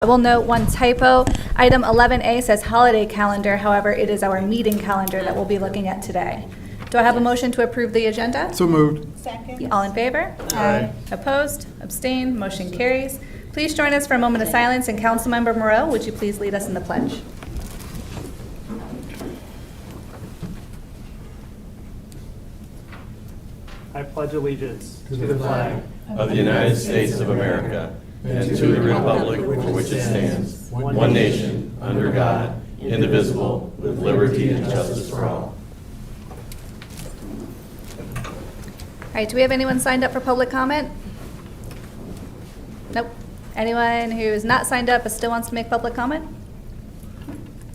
I will note one typo. Item 11A says holiday calendar. However, it is our meeting calendar that we'll be looking at today. Do I have a motion to approve the agenda? So moved. Second. All in favor? Aye. Opposed? Abstained? Motion carries. Please join us for a moment of silence, and Councilmember Moreau, would you please lead us in the pledge? I pledge allegiance to the flag of the United States of America and to the republic for which it stands, one nation, under God, indivisible, with liberty and justice for all. All right, do we have anyone signed up for public comment? Nope. Anyone who is not signed up but still wants to make public comment?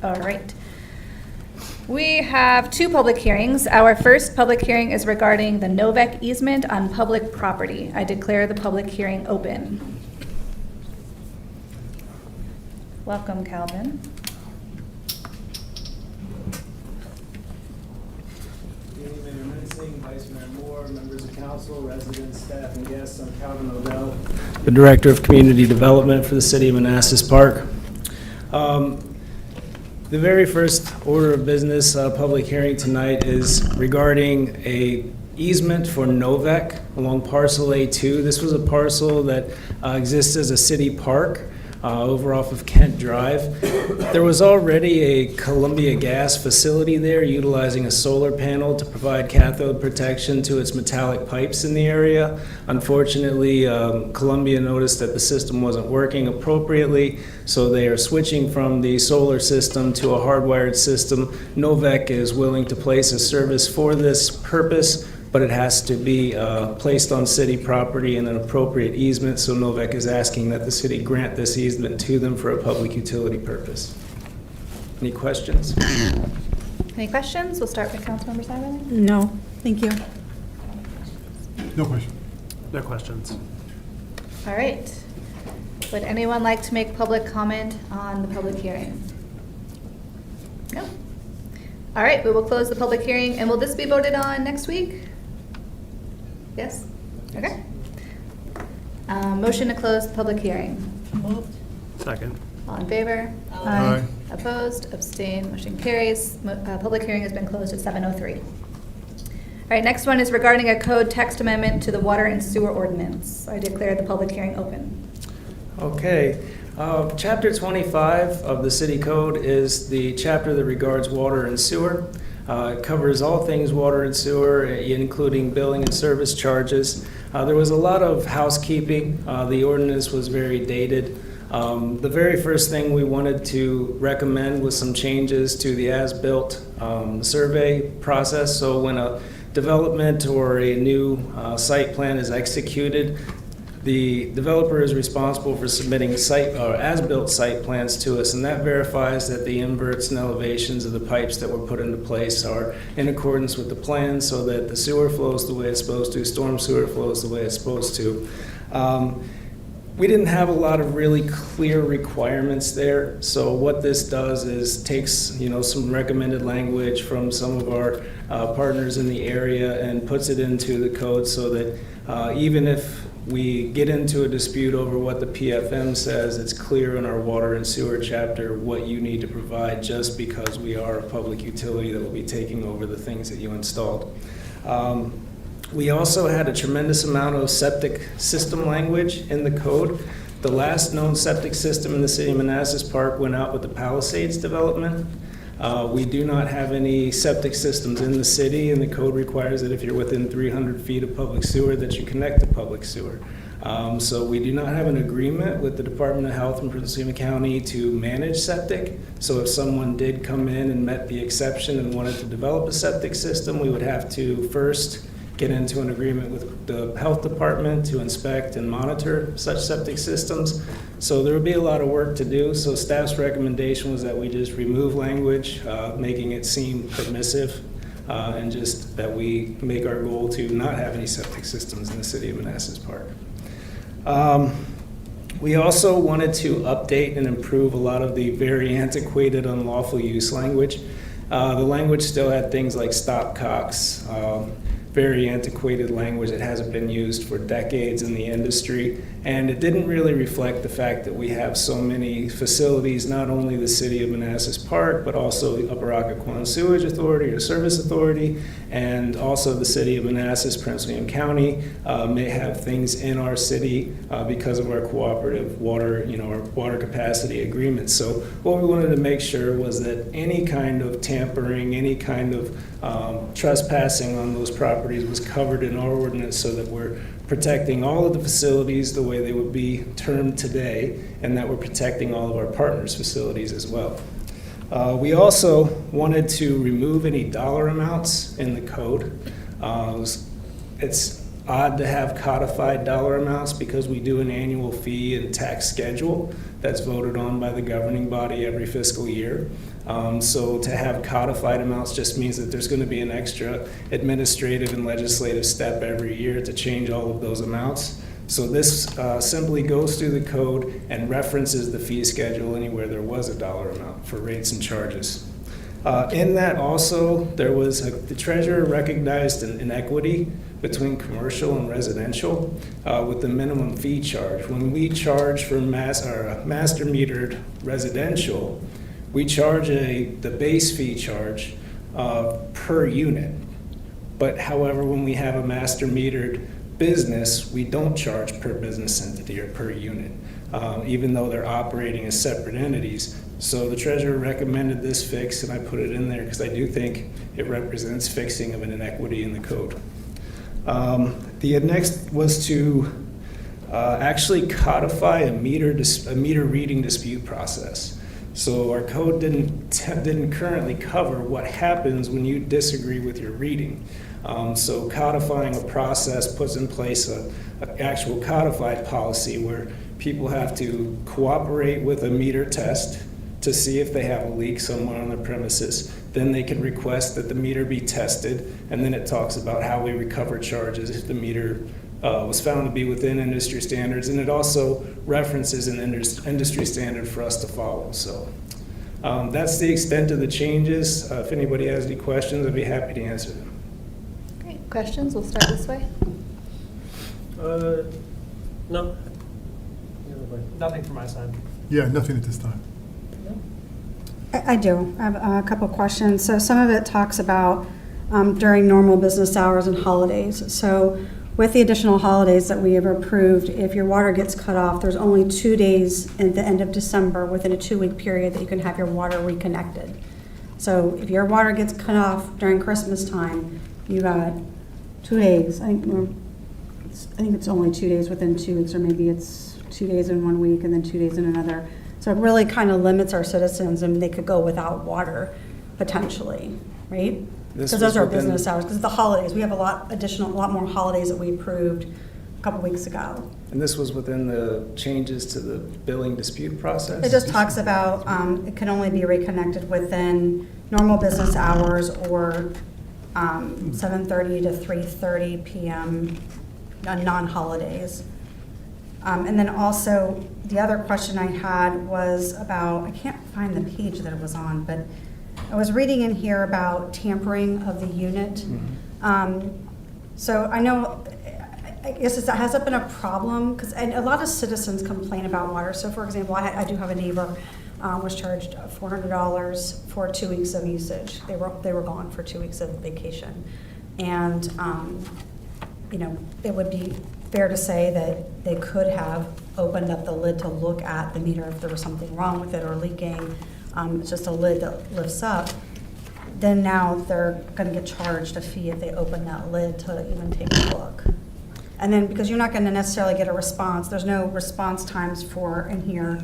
All right. We have two public hearings. Our first public hearing is regarding the Novak easement on public property. I declare the public hearing open. Welcome, Calvin. Good evening, Mayor Menacing, Vice Mayor Moore, members of council, residents, staff, and guests. I'm Calvin Odell, the Director of Community Development for the City of Manassas Park. The very first order of business public hearing tonight is regarding a easement for Novak along parcel A2. This was a parcel that exists as a city park over off of Kent Drive. There was already a Columbia Gas facility there utilizing a solar panel to provide cathode protection to its metallic pipes in the area. Unfortunately, Columbia noticed that the system wasn't working appropriately, so they are switching from the solar system to a hardwired system. Novak is willing to place a service for this purpose, but it has to be placed on city property in an appropriate easement, so Novak is asking that the city grant this easement to them for a public utility purpose. Any questions? Any questions? We'll start with Councilmember Simon. No, thank you. No question. No questions. All right. Would anyone like to make public comment on the public hearing? No? All right, we will close the public hearing, and will this be voted on next week? Yes? Okay. Motion to close the public hearing. Moved. Second. All in favor? Aye. Opposed? Abstained? Motion carries. Public hearing has been closed at 7:03. All right, next one is regarding a code text amendment to the water and sewer ordinance. I declare the public hearing open. Okay. Chapter 25 of the city code is the chapter that regards water and sewer. It covers all things water and sewer, including billing and service charges. There was a lot of housekeeping. The ordinance was very dated. The very first thing we wanted to recommend was some changes to the as-built survey process. So when a development or a new site plan is executed, the developer is responsible for submitting site or as-built site plans to us, and that verifies that the inverts and elevations of the pipes that were put into place are in accordance with the plan, so that the sewer flows the way it's supposed to, storm sewer flows the way it's supposed to. We didn't have a lot of really clear requirements there, so what this does is takes some recommended language from some of our partners in the area and puts it into the code so that even if we get into a dispute over what the PFM says, it's clear in our water and sewer chapter what you need to provide, just because we are a public utility that will be taking over the things that you installed. We also had a tremendous amount of septic system language in the code. The last known septic system in the city of Manassas Park went out with the Palisades development. We do not have any septic systems in the city, and the code requires that if you're within 300 feet of public sewer that you connect to public sewer. So we do not have an agreement with the Department of Health in Prince William County to manage septic. So if someone did come in and met the exception and wanted to develop a septic system, we would have to first get into an agreement with the health department to inspect and monitor such septic systems. So there would be a lot of work to do. So staff's recommendation was that we just remove language, making it seem permissive, and just that we make our goal to not have any septic systems in the city of Manassas Park. We also wanted to update and improve a lot of the very antiquated unlawful use language. The language still had things like stopcocks, very antiquated language that hasn't been used for decades in the industry. And it didn't really reflect the fact that we have so many facilities, not only the city of Manassas Park, but also the Upper Occoquan Sewage Authority or Service Authority, and also the city of Manassas, Prince William County may have things in our city because of our cooperative water, our water capacity agreements. So what we wanted to make sure was that any kind of tampering, any kind of trespassing on those properties was covered in our ordinance, so that we're protecting all of the facilities the way they would be termed today, and that we're protecting all of our partners' facilities as well. We also wanted to remove any dollar amounts in the code. It's odd to have codified dollar amounts because we do an annual fee and tax schedule that's voted on by the governing body every fiscal year. So to have codified amounts just means that there's going to be an extra administrative and legislative step every year to change all of those amounts. So this simply goes through the code and references the fee schedule anywhere there was a dollar amount for rates and charges. In that also, there was the treasurer recognized an inequity between commercial and residential with the minimum fee charge. When we charge for master metered residential, we charge the base fee charge per unit. But however, when we have a master metered business, we don't charge per business entity or per unit, even though they're operating as separate entities. So the treasurer recommended this fix, and I put it in there because I do think it represents fixing of an inequity in the code. The next was to actually codify a meter reading dispute process. So our code didn't currently cover what happens when you disagree with your reading. So codifying a process puts in place an actual codified policy where people have to cooperate with a meter test to see if they have a leak somewhere on their premises. Then they can request that the meter be tested, and then it talks about how we recover charges if the meter was found to be within industry standards, and it also references an industry standard for us to follow. So that's the extent of the changes. If anybody has any questions, I'd be happy to answer them. Great. Questions? We'll start this way. No. Nothing from my side. Yeah, nothing at this time. I do. I have a couple of questions. So some of it talks about during normal business hours and holidays. So with the additional holidays that we have approved, if your water gets cut off, there's only 2 days at the end of December within a 2-week period that you can have your water reconnected. So if your water gets cut off during Christmas time, you got 2 days. I think it's only 2 days within 2 weeks, or maybe it's 2 days in 1 week and then 2 days in another. So it really kind of limits our citizens, and they could go without water potentially, right? Because those are business hours. Because the holidays, we have a lot more holidays that we approved a couple weeks ago. And this was within the changes to the billing dispute process? It just talks about it can only be reconnected within normal business hours or 7:30 to 3:30 p.m. on non-holidays. And then also, the other question I had was about, I can't find the page that it was on, but I was reading in here about tampering of the unit. So I know, I guess has that been a problem? Because a lot of citizens complain about water. So for example, I do have a neighbor was charged $400 for 2 weeks of usage. They were gone for 2 weeks of vacation. And it would be fair to say that they could have opened up the lid to look at the meter if there was something wrong with it or leaking. It's just a lid that lifts up. Then now they're going to get charged a fee if they open that lid to even take a look. And then because you're not going to necessarily get a response, there's no response times in here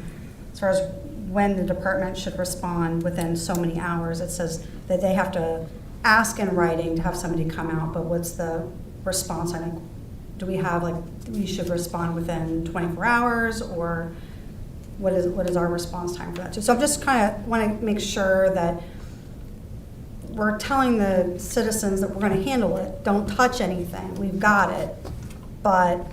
as far as when the department should respond within so many hours. It says that they have to ask in writing to have somebody come out, but what's the response? I think, do we have we should respond within 24 hours, or what is our response time for that too? So I'm just kind of want to make sure that we're telling the citizens that we're going to handle it. Don't touch anything. We've got it. But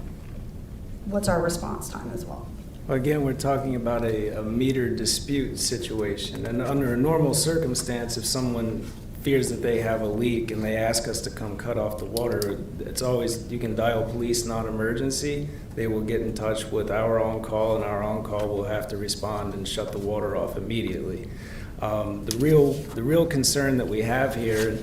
what's our response time as well? Again, we're talking about a meter dispute situation. And under a normal circumstance, if someone fears that they have a leak and they ask us to come cut off the water, it's always, you can dial police non-emergency. They will get in touch with our on-call, and our on-call will have to respond and shut the water off immediately. The real concern that we have here,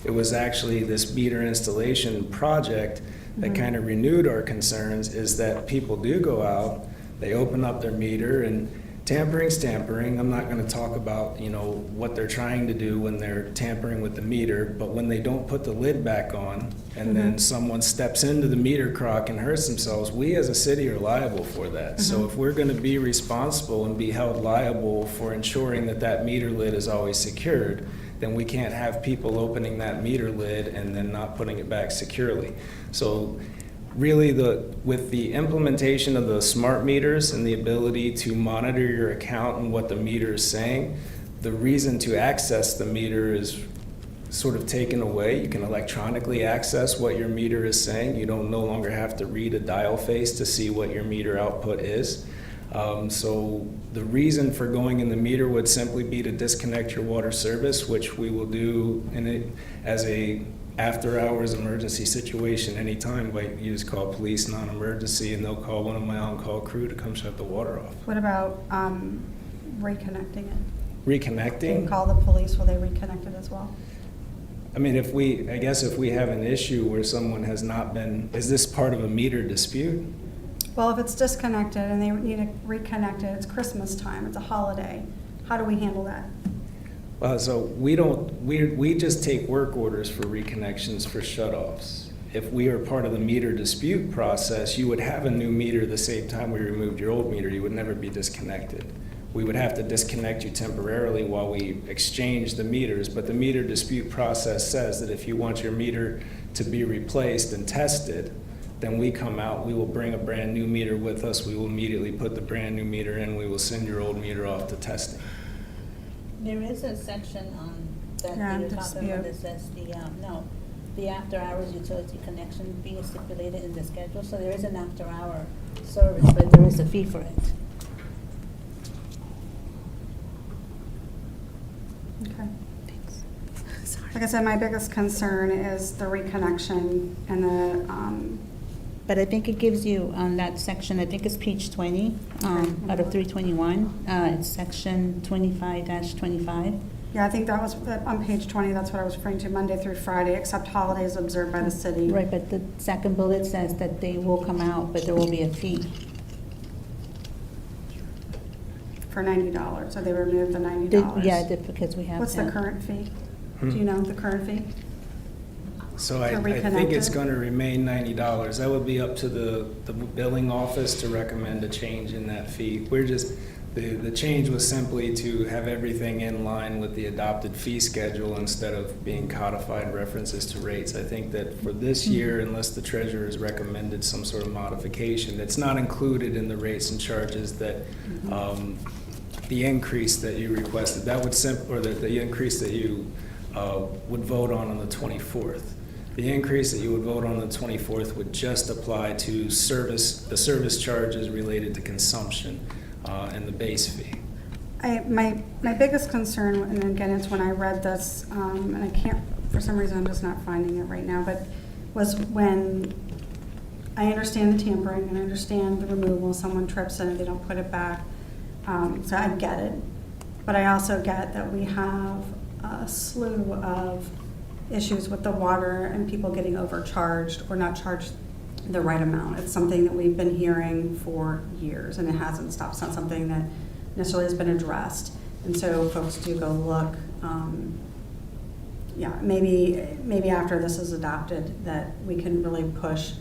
it was actually this meter installation project that kind of renewed our concerns, is that people do go out, they open up their meter, and tampering's tampering. I'm not going to talk about, what they're trying to do when they're tampering with the meter, but when they don't put the lid back on and then someone steps into the meter crock and hurts themselves, we as a city are liable for that. So if we're going to be responsible and be held liable for ensuring that that meter lid is always secured, then we can't have people opening that meter lid and then not putting it back securely. So really, with the implementation of the smart meters and the ability to monitor your account and what the meter is saying, the reason to access the meter is sort of taken away. You can electronically access what your meter is saying. You don't no longer have to read a dial face to see what your meter output is. So the reason for going in the meter would simply be to disconnect your water service, which we will do as a after-hours emergency situation anytime. You just call police non-emergency, and they'll call one of my on-call crew to come shut the water off. What about reconnecting it? Reconnecting? Can you call the police? Will they reconnect it as well? I mean, if we have an issue where someone has not been, is this part of a meter dispute? Well, if it's disconnected and they need to reconnect it, it's Christmas time, it's a holiday. How do we handle that? So we just take work orders for reconnections for shutoffs. If we are part of the meter dispute process, you would have a new meter the same time we removed your old meter. You would never be disconnected. We would have to disconnect you temporarily while we exchange the meters, but the meter dispute process says that if you want your meter to be replaced and tested, then we come out, we will bring a brand new meter with us, we will immediately put the brand new meter in, we will send your old meter off to testing. There is a section that Yeah, you're talking about dispute. that says the after-hours utility connection fee is stipulated in the schedule, so there is an after-hour service, but there is a fee for it. Okay. Like I said, my biggest concern is the reconnection and the, But I think it gives you on that section, I think it's page 20 out of 321. It's section 25-25. yeah, I think that was on page 20, that's what I was referring to, Monday through Friday, except holidays observed by the city. Right, but the second bullet says that they will come out, but there will be a fee. For $90, so they removed the $90. Yeah, because we have What's the that. current fee? Do you know the current fee? So To I think reconnect it's it? going to remain $90. That would be up to the billing office to recommend a change in that fee. We're just, the change was simply to have everything in line with the adopted fee schedule instead of being codified references to rates. I think that for this year, unless the treasurer has recommended some sort of modification, it's not included in the rates and charges that the increase that you requested, that would or the increase that you would vote on the 24th. The increase that you would vote on the 24th would just apply to the service charges related to consumption and the base fee. My biggest concern, and again, it's when I read this, and I can't, for some reason, I'm just not finding it right now, but was when I understand the tampering and I understand the removal, someone trips in and they don't put it back, so I get it. But I also get that we have a slew of issues with the water and people getting overcharged or not charged the right amount. It's something that we've been hearing for years and it hasn't stopped. It's not something that necessarily has been addressed. And so folks do go look, yeah, maybe after this is adopted that we can really push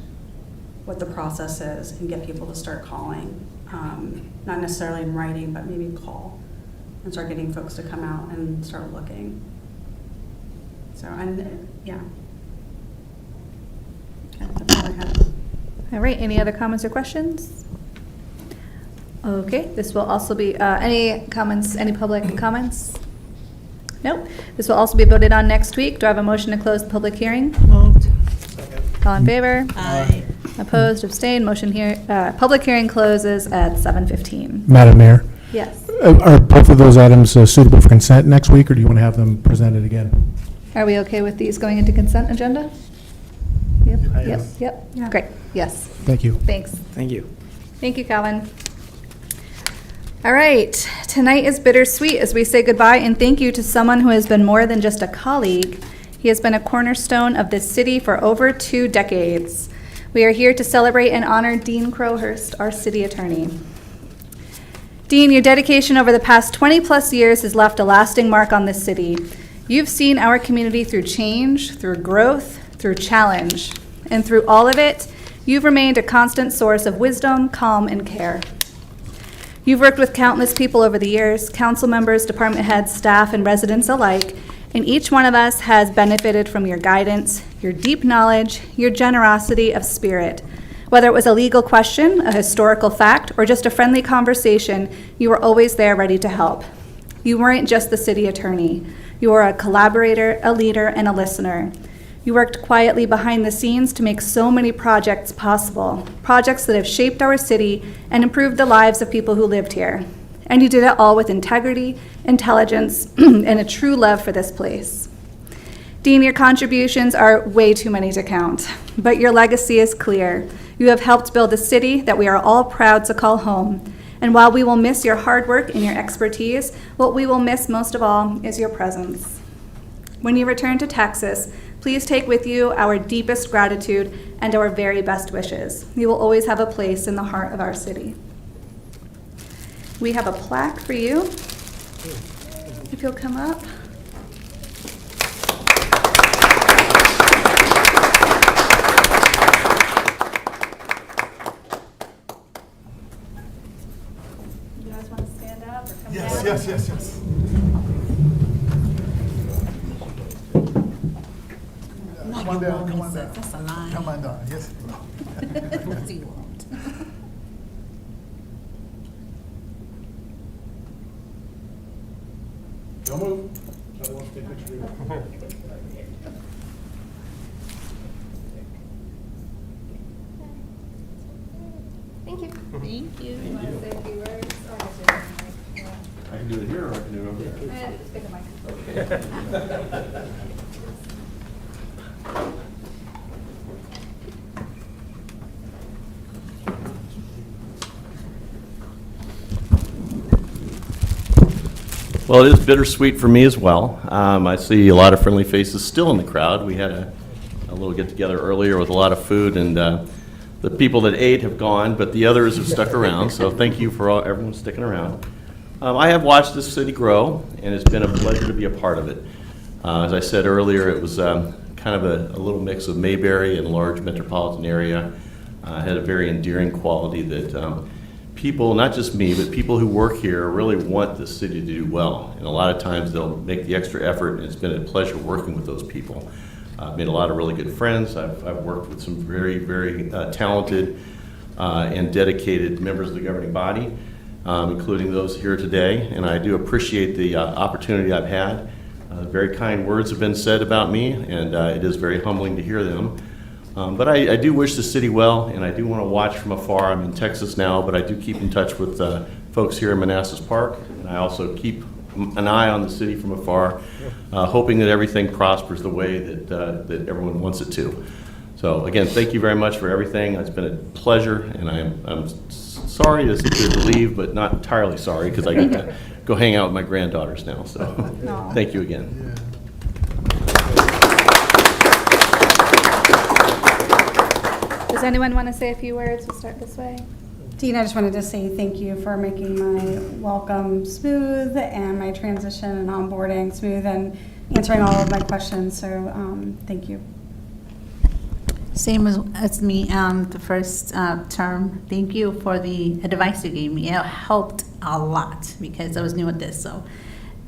what the process is and get people to start calling. Not necessarily in writing, but maybe call and start getting folks to come out and start looking. So, and, yeah. Okay, that's all I have. All right, any other comments or questions? Okay, this will also be, any comments, any public comments? Nope. This will also be voted on next week. Do I have a motion to close the public hearing? Moved. All in favor? Aye. Opposed, abstained, motion here, public hearing closes at 7:15. Madam Mayor, Yes. are both of those items suitable for consent next week, or do you want to have them presented again? Are we okay with these going into consent agenda? Yep, yep, Yes. yep. Yeah. Great, yes. Thank you. Thanks. Thank you. Thank you, Calvin. All right, tonight is bittersweet as we say goodbye and thank you to someone who has been more than just a colleague. He has been a cornerstone of this city for over 2 decades. We are here to celebrate and honor Dean Crowhurst, our city attorney. Dean, your dedication over the past 20-plus years has left a lasting mark on this city. You've seen our community through change, through growth, through challenge. And through all of it, you've remained a constant source of wisdom, calm, and care. You've worked with countless people over the years, council members, department heads, staff, and residents alike, and each one of us has benefited from your guidance, your deep knowledge, your generosity of spirit. Whether it was a legal question, a historical fact, or just a friendly conversation, you were always there ready to help. You weren't just the city attorney. You were a collaborator, a leader, and a listener. You worked quietly behind the scenes to make so many projects possible, projects that have shaped our city and improved the lives of people who lived here. And you did it all with integrity, intelligence, and a true love for this place. Dean, your contributions are way too many to count, but your legacy is clear. You have helped build a city that we are all proud to call home. And while we will miss your hard work and your expertise, what we will miss most of all is your presence. When you return to Texas, please take with you our deepest gratitude and our very best wishes. You will always have a place in the heart of our city. We have a plaque for you, if you'll come up. You guys want to stand up or come down? Yes. Come on down, come on down. That's a lie. Come on down, yes. So you won't. Don't move. I want to take a picture of you. Thank you. Thank you. You want to say a few words? Or just do it? I can do it here or I can do it over there. Just pick a mic. Well, it is bittersweet for me as well. I see a lot of friendly faces still in the crowd. We had a little get-together earlier with a lot of food, and the people that ate have gone, but the others have stuck around, so thank you for everyone sticking around. I have watched this city grow, and it's been a pleasure to be a part of it. As I said earlier, it was kind of a little mix of Mayberry and large metropolitan area. Had a very endearing quality that people, not just me, but people who work here really want the city to do well. And a lot of times they'll make the extra effort, and it's been a pleasure working with those people. I've made a lot of really good friends. I've worked with some very, very talented and dedicated members of the governing body, including those here today. And I do appreciate the opportunity I've had. Very kind words have been said about me, and it is very humbling to hear them. But I do wish the city well, and I do want to watch from afar. I'm in Texas now, but I do keep in touch with folks here in Manassas Park, and I also keep an eye on the city from afar, hoping that everything prospers the way that everyone wants it to. So again, thank you very much for everything. It's been a pleasure, and I'm sorry to leave, but not entirely sorry, because I get to go hang out with my granddaughters now. So thank you again. Yeah. Does anyone want to say a few words? We'll start this way. Dean, I just wanted to say thank you for making my welcome smooth and my transition and onboarding smooth and answering all of my questions. So thank you. Same as me, the first term. Thank you for the advice you gave me. It helped a lot because I was new at this. So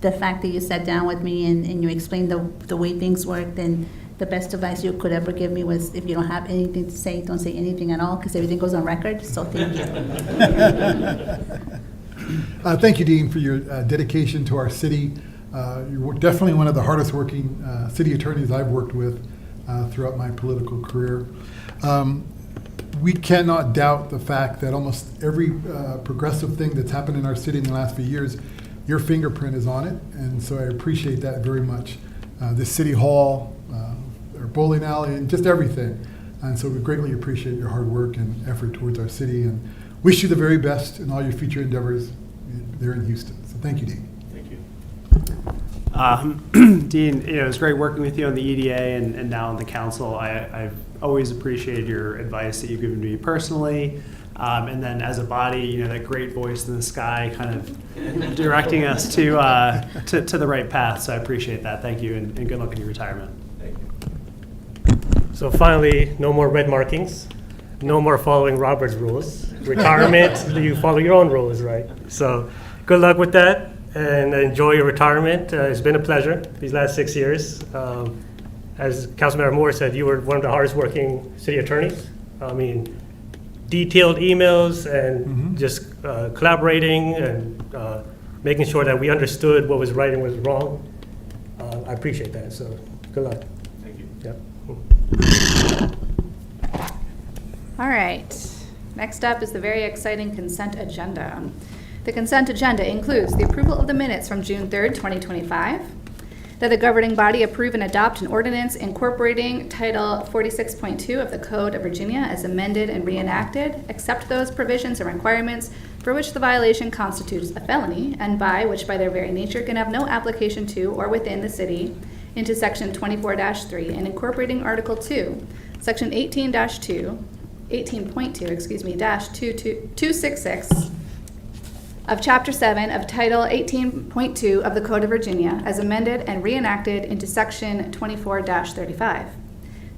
the fact that you sat down with me and you explained the way things worked, and the best advice you could ever give me was, if you don't have anything to say, don't say anything at all, because everything goes on record. So thank you. Thank you, Dean, for your dedication to our city. You're definitely one of the hardest working city attorneys I've worked with throughout my political career. We cannot doubt the fact that almost every progressive thing that's happened in our city in the last few years, your fingerprint is on it, and so I appreciate that very much. this city hall, our bowling alley, and just everything. And so we greatly appreciate your hard work and effort towards our city, and wish you the very best in all your future endeavors there in Houston. So thank you, Dean. Thank you. Dean, it was great working with you on the EDA and now on the council. I've always appreciated your advice that you've given to me personally. And then as a body, that great voice in the sky kind of directing us to the right path. So I appreciate that. Thank you, and good luck in your retirement. Thank you. So finally, no more red markings, no more following Robert's rules. Retirement, you follow your own rules, right? So good luck with that, and enjoy your retirement. It's been a pleasure these last 6 years. As Councilmember Moore said, you were one of the hardest working city attorneys. I mean, detailed emails and just collaborating and making sure that we understood what was right and what was wrong. I appreciate that, so good luck. Thank you. Yep. All right. Next up is the very exciting consent agenda. The consent agenda includes the approval of the minutes from June 3rd, 2025, that the governing body approve and adopt an ordinance incorporating Title 46.2 of the Code of Virginia as amended and reenacted, except those provisions and requirements for which the violation constitutes a felony, and which by their very nature can have no application to or within the city, into Section 24-3 and incorporating Article 2, Section 18.2, dash 266 of Chapter 7 of Title 18.2 of the Code of Virginia as amended and reenacted into Section 24-35.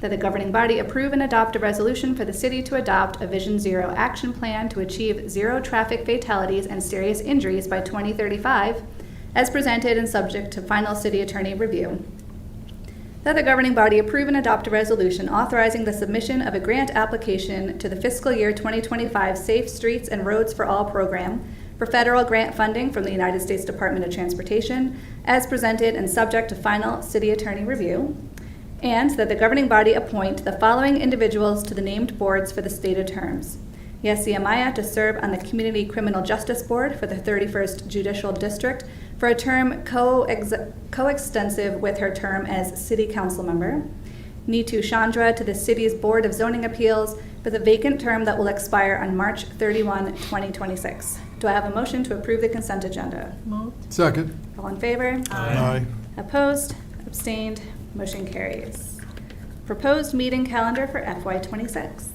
That the governing body approve and adopt a resolution for the city to adopt a Vision Zero action plan to achieve zero traffic fatalities and serious injuries by 2035, as presented and subject to final city attorney review. That the governing body approve and adopt a resolution authorizing the submission of a grant application to the fiscal year 2025 Safe Streets and Roads for All program for federal grant funding from the United States Department of Transportation, as presented and subject to final city attorney review. And that the governing body appoint the following individuals to the named boards for the stated terms. Yessi Amaya to serve on the Community Criminal Justice Board for the 31st Judicial District for a term coextensive with her term as City Council member. Neetu Chandra to the City's Board of Zoning Appeals for the vacant term that will expire on March 31, 2026. Do I have a motion to approve the consent agenda? Moved. Second. All in favor? Aye. Opposed? Abstained? Motion carries. Proposed meeting calendar for FY26.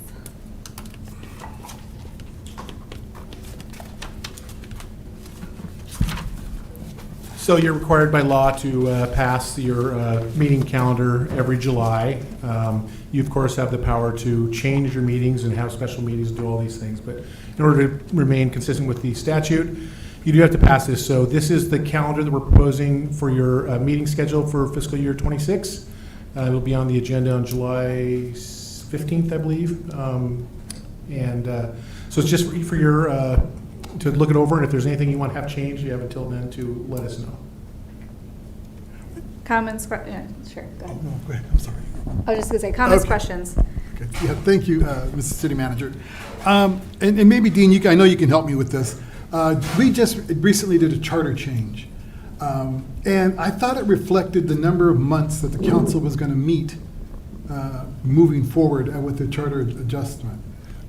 So you're required by law to pass your meeting calendar every July. You, of course, have the power to change your meetings and have special meetings, do all these things. But in order to remain consistent with the statute, you do have to pass this. So this is the calendar that we're proposing for your meeting schedule for fiscal year 26. It will be on the agenda on July 15th, I believe. So it's just for your to look it over, and if there's anything you want to have changed, you have until then to let us know. Comments? Yeah, sure. Go ahead. No, go ahead. I'm sorry. I was just going to say comments, Okay. questions. Okay. Yeah, thank you, Mrs. City Manager. And maybe, Dean, I know you can help me with this. We just recently did a charter change. And I thought it reflected the number of months that the council was going to meet moving forward with the charter adjustment.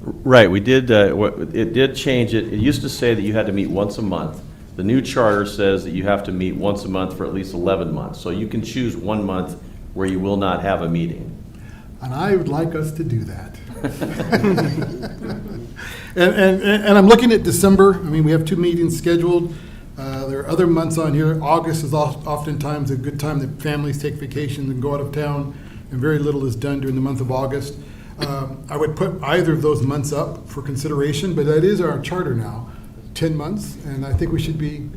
Right, we did, it did change it. It used to say that you had to meet once a month. The new charter says that you have to meet once a month for at least 11 months. So you can choose 1 month where you will not have a meeting. And I would like us to do that. And I'm looking at December. I mean, we have 2 meetings scheduled. There are other months on here. August is oftentimes a good time that families take vacations and go out of town, and very little is done during the month of August. I would put either of those months up for consideration, but that is our charter now, 10 months, and I think we should be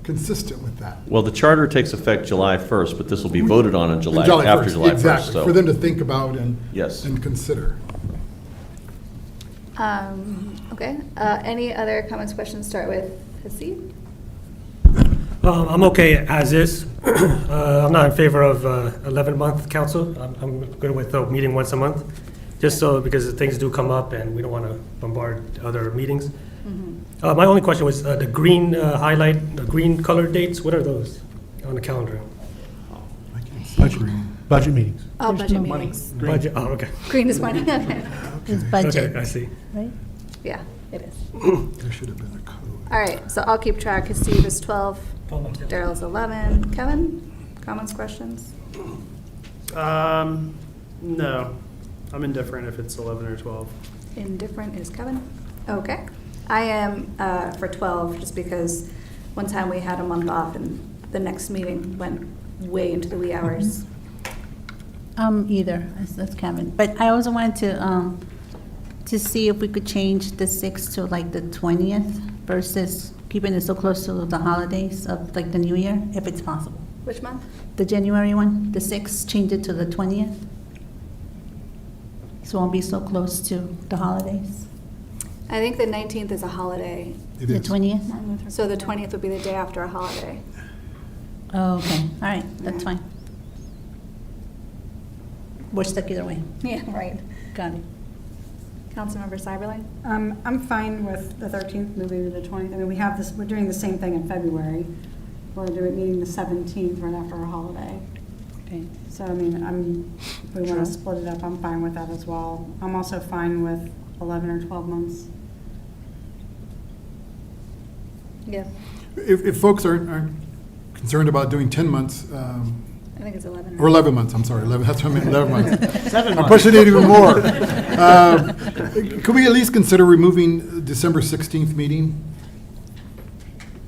consistent with that. Well, the charter takes effect July 1st, but this will be voted on in July, July after 1st, July 1st. exactly, So for them to think about and Yes. and consider. Okay. Any other comments, questions? Start with Hasid. I'm okay as is. I'm not in favor of 11-month council. I'm good with meeting once a month, just so because things do come up and we don't want to bombard other meetings. My only question was the green highlight, the green colored dates. What are those on the calendar? Budget meetings. Oh, There's budget no money. meetings. Budget, oh, okay. Green is money, okay. It's Okay, budget, I see. right? Yeah, it is. There should have been a code. All right, so I'll keep track. Steve is 12, Daryl's 11. Kevin, comments, questions? No, I'm indifferent if it's 11 or 12. Indifferent is Kevin. Okay. I am for 12, just because one time we had a month off and the next meeting went way into the wee hours. Either, that's Kevin. But I also wanted to see if we could change the 6th to like the 20th versus keeping it so close to the holidays of like the New Year, if it's possible. Which month? The January one, the 6th, change it to the 20th. So it won't be so close to the holidays. I think the 19th is a holiday, It The is. 20th? so the 20th would be the day after a holiday. Oh, okay, all right, that's fine. We're stuck either way. Yeah, right. Got it. Councilmember Cyberling? I'm fine with the 13th moving to the 20th. I mean, we have this, we're doing the same thing in February. We're doing, meeting the 17th right after our holiday. Okay. So, I mean, if we want to split it up, I'm fine with that as well. I'm also fine with 11 or 12 months. Yeah, If folks aren't concerned about doing 10 months, I think it's 11. or 11 months, I'm sorry, 11, that's what I meant, 11 months. 7 I'm months. pushing it even more. Could we at least consider removing December 16th meeting?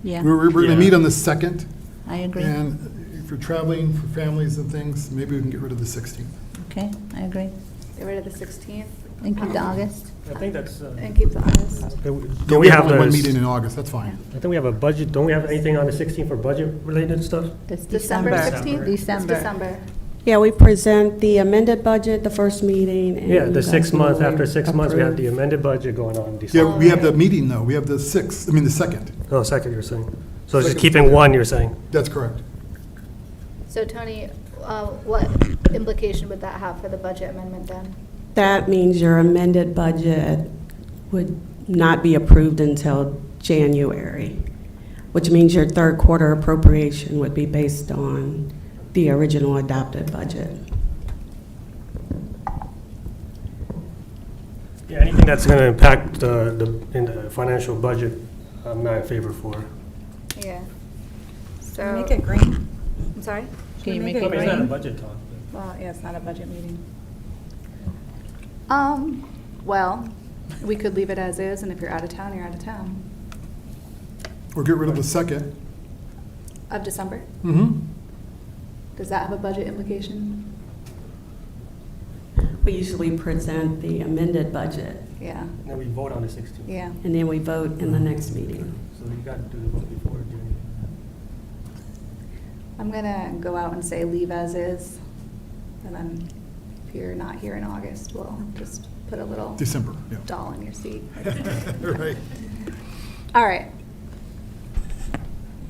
Yeah, We're going to Yeah. meet on the 2nd, I agree. and if you're traveling for families and things, maybe we can get rid of the 16th. Okay, I agree. Get rid of the 16th And keep the August. I think that's, and keep the August. do we have only one those- meeting in August, that's fine. I think we have a budget, don't we have anything on the 16th for budget-related stuff? That's December December. 16th? It's December. December. Yeah, we present the amended budget the first meeting. and Yeah, you the guys 6 months, will after 6 months, we have the approve. amended budget going on in Yeah, December. we have the meeting, though, we have the 6th, I mean, the 2nd, Oh, second, you're saying. So it's just Second. keeping one, you're saying? that's correct. So Tony, what implication would that have for the budget amendment then? That means your amended budget would not be approved until January, which means your third quarter appropriation would be based on the original adopted budget. Yeah, anything that's going to impact in the financial budget, I'm not in favor for. Yeah. So. Make it green. I'm sorry? Can you make Make it it It's not a green? budget talk. Well, yeah, it's not a budget meeting. Well, we could leave it as is, and if you're out of town, you're out of town. Or get rid of the 2nd. Of December? Mm-hmm. Does that have a budget implication? We usually present the amended budget, Yeah, And then we vote on the 16th. yeah. and then we vote in the next meeting. So you got to do the vote before doing I'm gonna go out and say leave as is, and then if you're not here in August, we'll just put a little December, yeah. doll in your seat. Right. All right.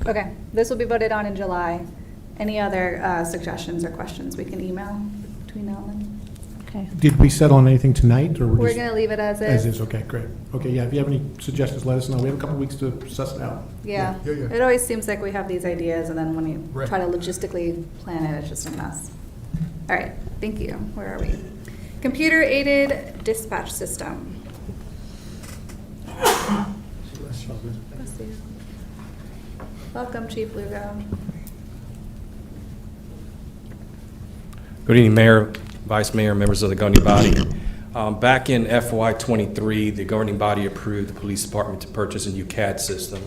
Okay, this will be voted on in July. Any other suggestions or questions we can email between now and then? Okay. Did we settle on anything tonight, or We're just? gonna leave it as As is. is, okay, great. Okay, yeah, if you have any suggestions, let us know. We have a couple weeks to suss it out. Yeah. Yeah, yeah. It always seems like we have these ideas, and then when you Right. try to logistically plan it, it's just a mess. All right, thank you. Where are we? Computer-aided dispatch system. Bless you. Welcome, Chief Lugo. Good evening, Mayor, Vice Mayor, members of the governing body. Back in FY '23, the governing body approved the police department to purchase a new CAD system.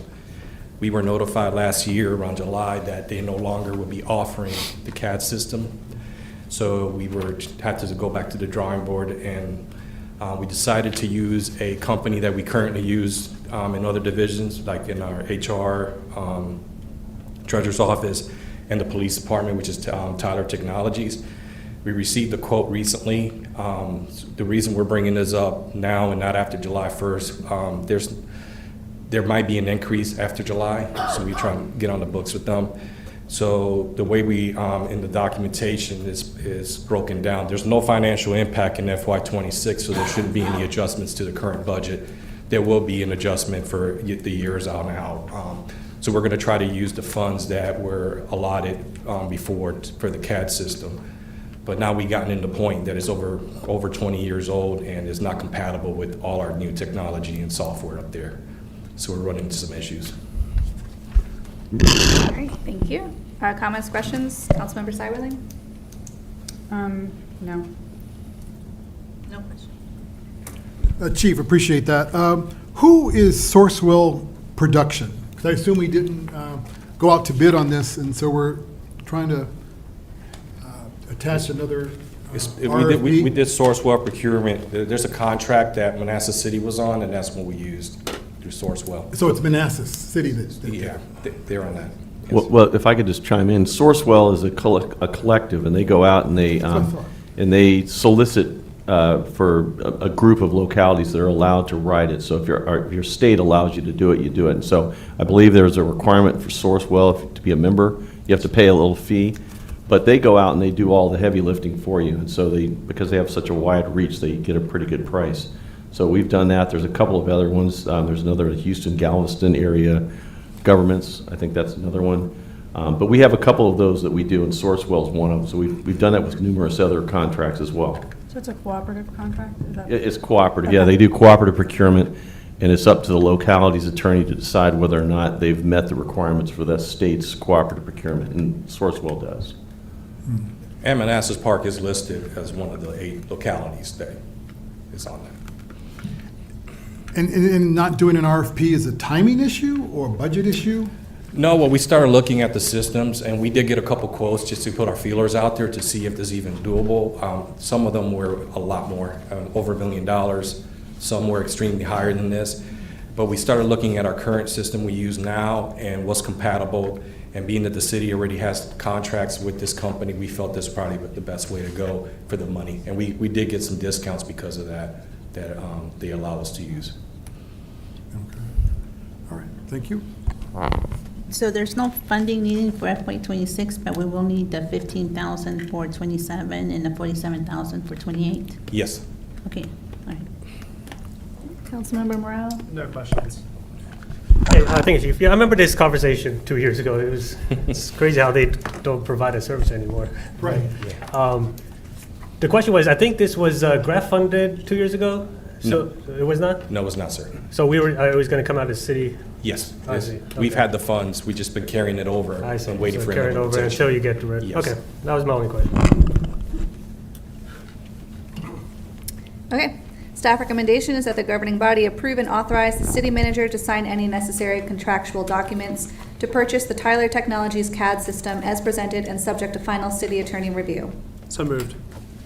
We were notified last year, around July, that they no longer would be offering the CAD system. So we had to go back to the drawing board, and we decided to use a company that we currently use in other divisions, like in our HR, Treasurer's Office, and the police department, which is Tyler Technologies. We received a quote recently. The reason we're bringing this up now and not after July 1st, there might be an increase after July, so we try and get on the books with them. So the way we, in the documentation is broken down, there's no financial impact in FY '26, so there shouldn't be any adjustments to the current budget. There will be an adjustment for the years out and out. So we're going to try to use the funds that were allotted before for the CAD system. But now we've gotten into the point that it's over 20 years old and is not compatible with all our new technology and software up there. So we're running into some issues. All right, thank you. Comments, questions? Councilmember Cywilling? No. No question. Chief, appreciate that. Who is Sourcewell Production? Because I assume we didn't go out to bid on this, and so we're trying to attach another We RFP. did Sourcewell procurement. There's a contract that Manassas City was on, and that's what we used through Sourcewell. So it's Manassas City that's. Yeah, they're on that. Yes. Well, if I could just chime in, Sourcewell is a collective, and they go out and what I thought. they solicit for a group of localities that are allowed to write it. So if your state allows you to do it, you do it. And so I believe there's a requirement for Sourcewell to be a member. You have to pay a little fee, but they go out and they do all the heavy lifting for you. And so because they have such a wide reach, they get a pretty good price. So we've done that. There's a couple of other ones. There's another Houston, Galveston area governments. I think that's another one. But we have a couple of those that we do, and Sourcewell is one of them. So we've done that with numerous other contracts as well. So it's a cooperative contract? Is that- It's cooperative, yeah, they do cooperative procurement, and it's up to the locality's attorney to decide whether or not they've met the requirements for that state's cooperative procurement, and Sourcewell does. And Manassas Park is listed as one of the 8 localities that is on that. And not doing an RFP is a timing issue or a budget issue? No, well, we started looking at the systems, and we did get a couple quotes just to put our feelers out there to see if this is even doable. Some of them were a lot more, over $1 million. Some were extremely higher than this. But we started looking at our current system we use now and what's compatible. And being that the city already has contracts with this company, we felt this was probably the best way to go for the money. And we did get some discounts because of that they allow us to use. Okay. All right, thank you. So there's no funding needed for FY '26, but we will need the 15,000 for '27 and the 47,000 for '28? Yes. Okay, all right. Councilmember Morale? No questions. Hey, thank you, Chief. Yeah, I remember this conversation 2 years ago. It's crazy how they don't provide a service anymore. Right. The question was, I think this was grant funded 2 years ago? So it was not? No, it's not, sir. So it was going to come out of the city? Yes. I see. We've Okay. had the funds. We've just been carrying it over I see. and waiting So for carry it over implementation. until you get to it. Yes. Okay, that was my only question. Okay. Staff recommendation is that the governing body approve and authorize the city manager to sign any necessary contractual documents to purchase the Tyler Technologies CAD system as presented and subject to final city attorney review. So moved.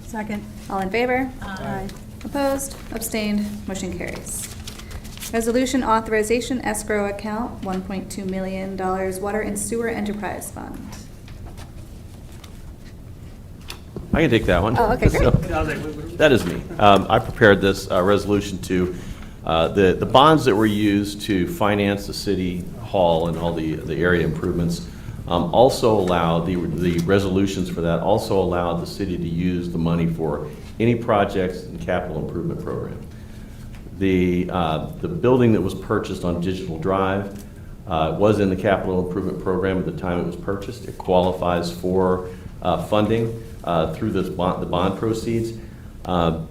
Second. All in favor? Aye. Opposed? Abstained? Motion carries. Resolution authorization escrow account, $1.2 million, Water and Sewer Enterprise Fund. I can take that one. Oh, okay, great. So, that is me. I prepared this resolution to, the bonds that were used to finance the city hall and all the area improvements also allow, the resolutions for that also allowed the city to use the money for any projects and capital improvement program. The building that was purchased on Digital Drive was in the capital improvement program at the time it was purchased. It qualifies for funding through the bond proceeds.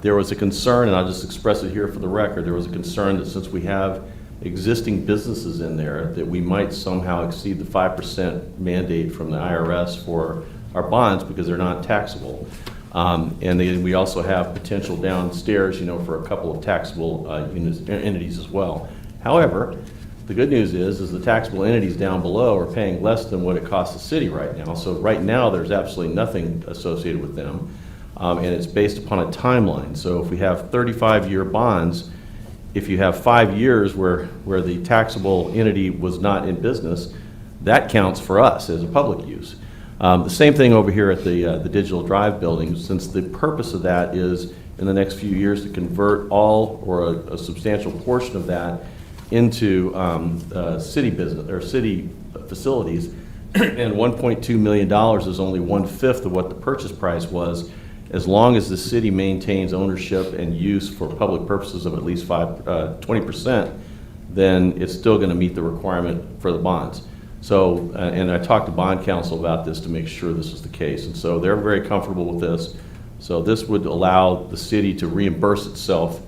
There was a concern, and I'll just express it here for the record, there was a concern that since we have existing businesses in there, that we might somehow exceed the 5% mandate from the IRS for our bonds because they're not taxable. And then we also have potential downstairs, for a couple of taxable entities as well. However, the good news is the taxable entities down below are paying less than what it costs the city right now. So right now, there's absolutely nothing associated with them, and it's based upon a timeline. So if we have 35-year bonds, if you have 5 years where the taxable entity was not in business, that counts for us as a public use. The same thing over here at the Digital Drive building, since the purpose of that is in the next few years to convert all or a substantial portion of that into city business or city facilities, and $1.2 million is only 1/5 of what the purchase price was. As long as the city maintains ownership and use for public purposes of at least 20%, then it's still going to meet the requirement for the bonds. So, and I talked to bond counsel about this to make sure this is the case, and so they're very comfortable with this. So this would allow the city to reimburse itself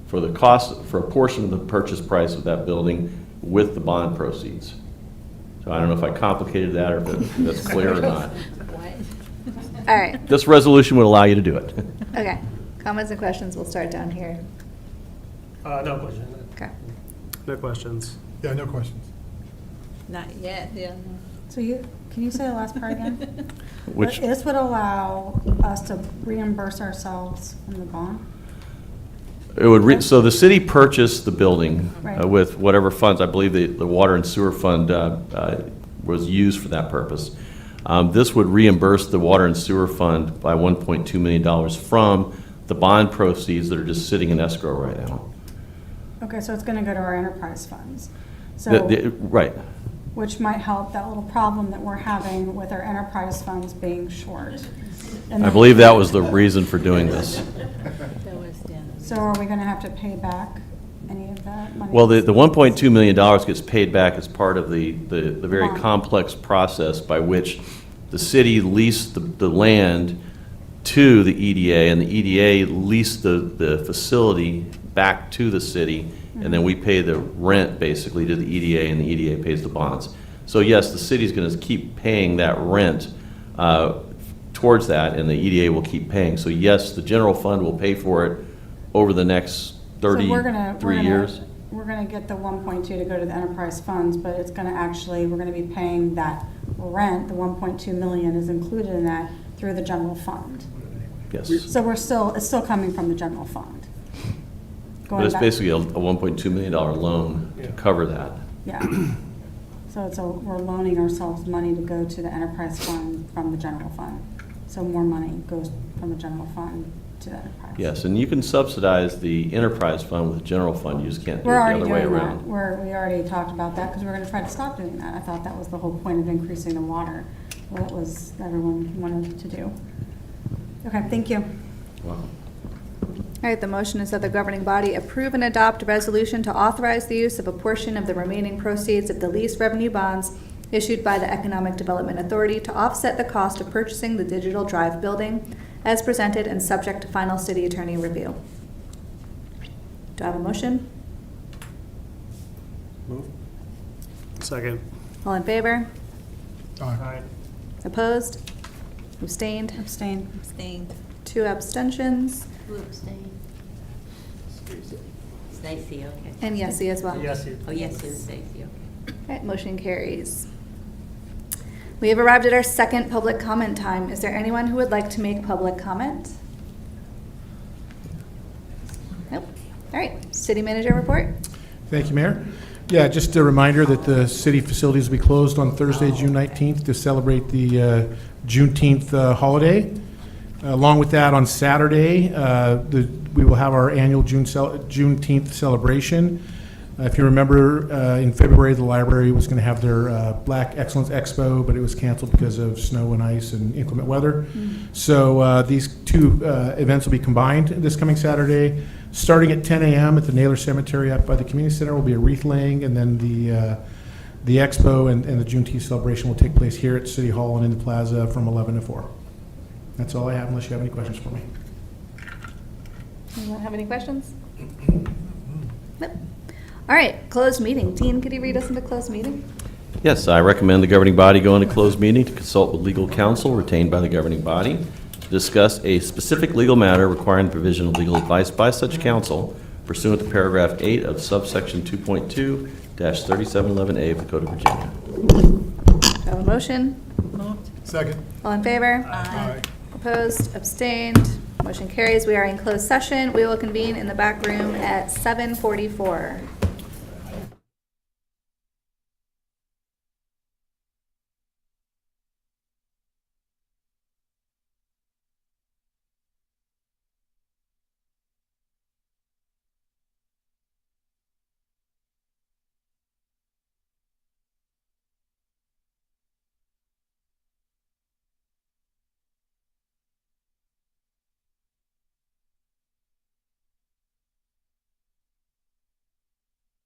for the cost, for a portion of the purchase price of that building with the bond proceeds. So I don't know if I complicated that or if that's clear or not. All right, This resolution would allow you to do it. okay. Comments and questions, we'll start down here. No question. Okay. No questions. Yeah, no questions. Not yet, yeah. So can you say the last part again? Which, This would allow us to reimburse ourselves from the bond? it would, so the city purchased the building Right. with whatever funds, I believe the water and sewer fund was used for that purpose. This would reimburse the water and sewer fund by $1.2 million from the bond proceeds that are just sitting in escrow right now. Okay, so it's gonna go to our enterprise funds. Right. Which might help that little problem that we're having with our enterprise funds being short. And I believe that was the reason for doing this. So are we gonna have to pay back any of that money? Well, the $1.2 million gets paid back as part of the very Bond. complex process by which the city leased the land to the EDA, and the EDA leased the facility back to the city, and then we pay the rent basically to the EDA, and the EDA pays the bonds. So yes, the city's going to keep paying that rent towards that, and the EDA will keep paying. So yes, the general fund will pay for it over the next So we're 33 years. We're gonna get the 1.2 to go to the enterprise funds, but it's gonna actually, we're gonna be paying that rent, the 1.2 million is included in that through the general fund. Yes. So it's still coming from the general fund. But Going it's back- basically a $1.2 million loan to cover that. Yeah. So we're loaning ourselves money to go to the enterprise fund from the general fund. So more money goes from the general fund to the enterprise. Yes, and you can subsidize the enterprise fund with the general fund, you just can't do it We're the already other way doing that. around. We already talked about that because we're gonna try to stop doing that. I thought that was the whole point of increasing the water. What was everyone wanted to do. Okay, thank you. Wow. All right, the motion is that the governing body approve and adopt a resolution to authorize the use of a portion of the remaining proceeds of the lease revenue bonds issued by the Economic Development Authority to offset the cost of purchasing the Digital Drive building as presented and subject to final city attorney review. Do I have a motion? Move. Second. All in favor? Aye. Opposed? Abstained? Abstain. Abstained. 2 abstentions. Who abstained? Stacy, okay. And Yessie as well. Yes, you. Oh, yes, and Stacy, okay. All right, motion carries. We have arrived at our second public comment time. Is there anyone who would like to make public comment? Nope. All right, city manager report. Thank you, Mayor. Yeah, just a reminder that the city facilities will be closed on Thursday, June 19th, to celebrate the Juneteenth holiday. Along with that, on Saturday, we will have our annual Juneteenth celebration. If you remember, in February, the library was going to have their Black Excellence Expo, but it was canceled because of snow and ice and inclement weather. So these two events will be combined this coming Saturday. Starting at 10 a.m. at the Naylor Cemetery up by the community center will be a wreath laying, and then the expo and the Juneteenth celebration will take place here at City Hall and in the plaza from 11 to 4. That's all I have, unless you have any questions for me. Anyone have any questions? Nope. All right, closed meeting. Dean, could you read us into closed meeting? Yes, I recommend the governing body go into closed meeting to consult with legal counsel retained by the governing body to discuss a specific legal matter requiring the provision of legal advice by such counsel pursuant to paragraph 8 of subsection 2.2-3711A of the Code of Virginia. Do I have a motion? Second. All in favor? Aye. Opposed, abstained, motion carries. We are in closed session. We will convene in the back room at 7:44.